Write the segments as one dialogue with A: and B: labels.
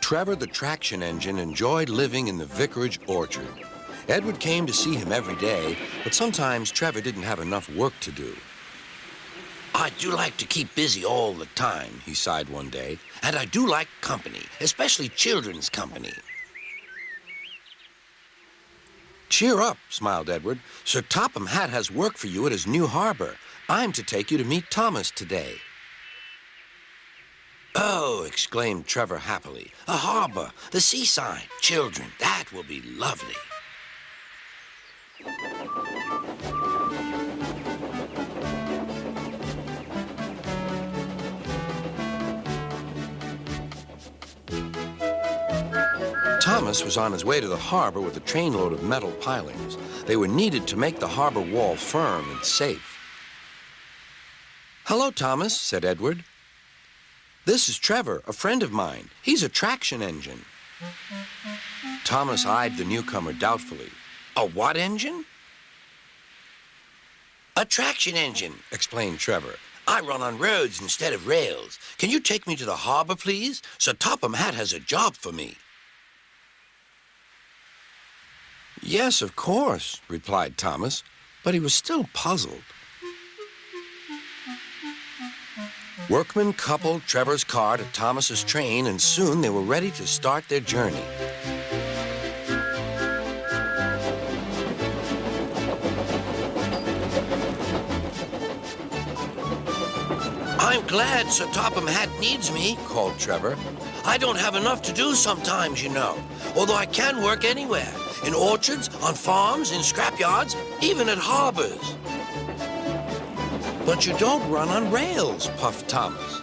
A: Trevor the traction engine enjoyed living in the vicarage orchard. Edward came to see him every day, but sometimes Trevor didn't have enough work to do.
B: I do like to keep busy all the time,
A: He sighed one day.
B: and I do like company, especially children's company.
A: Cheer up, smiled Edward. Sir Topham Hatt has work for you at his new harbor. I'm to take you to meet Thomas today.
B: Oh, exclaimed Trevor happily. A harbor, the seaside, children, that will be lovely.
A: Thomas was on his way to the harbor with a trainload of metal pilings. They were needed to make the harbor wall firm and safe. Hello, Thomas, said Edward. This is Trevor, a friend of mine. He's a traction engine. Thomas eyed the newcomer doubtfully.
B: A what engine? A traction engine, explained Trevor. I run on roads instead of rails. Can you take me to the harbor, please? Sir Topham Hatt has a job for me.
A: Yes, of course, replied Thomas, but he was still puzzled. Workmen coupled Trevor's car to Thomas's train, and soon they were ready to start their journey.
B: I'm glad Sir Topham Hatt needs me,
A: Called Trevor.
B: I don't have enough to do sometimes, you know, although I can work anywhere, in orchards, on farms, in scrapyards, even at harbors.
A: But you don't run on rails, puffed Thomas.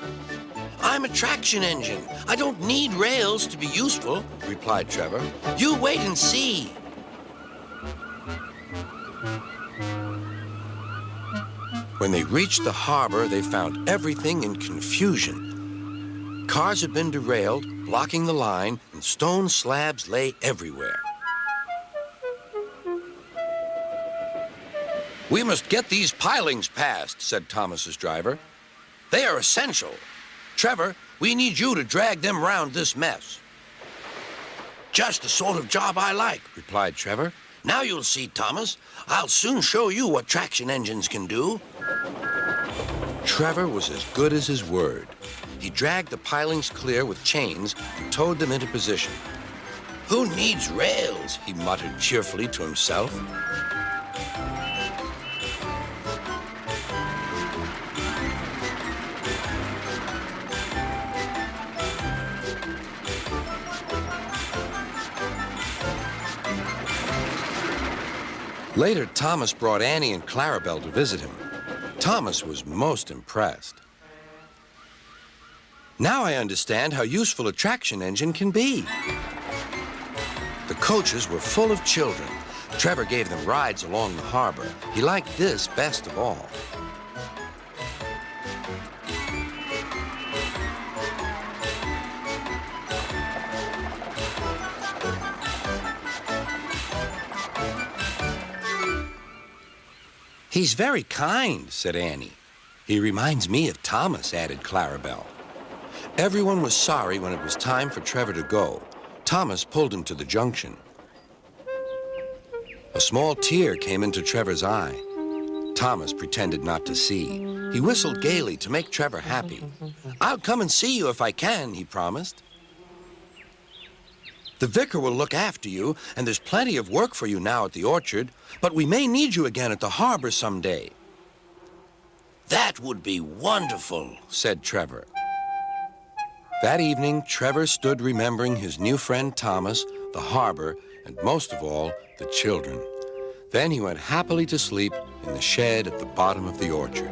B: I'm a traction engine. I don't need rails to be useful,
A: replied Trevor.
B: You wait and see.
A: When they reached the harbor, they found everything in confusion. Cars had been derailed, blocking the line, and stone slabs lay everywhere. We must get these pilings past, said Thomas's driver.
B: They are essential. Trevor, we need you to drag them round this mess. Just the sort of job I like,
A: replied Trevor.
B: Now you'll see, Thomas. I'll soon show you what traction engines can do.
A: Trevor was as good as his word. He dragged the pilings clear with chains and towed them into position.
B: Who needs rails?
A: He muttered cheerfully to himself. Later, Thomas brought Annie and Clarabelle to visit him. Thomas was most impressed. Now I understand how useful a traction engine can be. The coaches were full of children. Trevor gave them rides along the harbor. He liked this best of all. He's very kind, said Annie. He reminds me of Thomas, added Clarabelle. Everyone was sorry when it was time for Trevor to go. Thomas pulled him to the junction. A small tear came into Trevor's eye. Thomas pretended not to see. He whistled gaily to make Trevor happy. I'll come and see you if I can, he promised. The vicar will look after you, and there's plenty of work for you now at the orchard, but we may need you again at the harbor someday.
B: That would be wonderful,
A: said Trevor. That evening, Trevor stood remembering his new friend Thomas, the harbor, and most of all, the children. Then he went happily to sleep in the shed at the bottom of the orchard.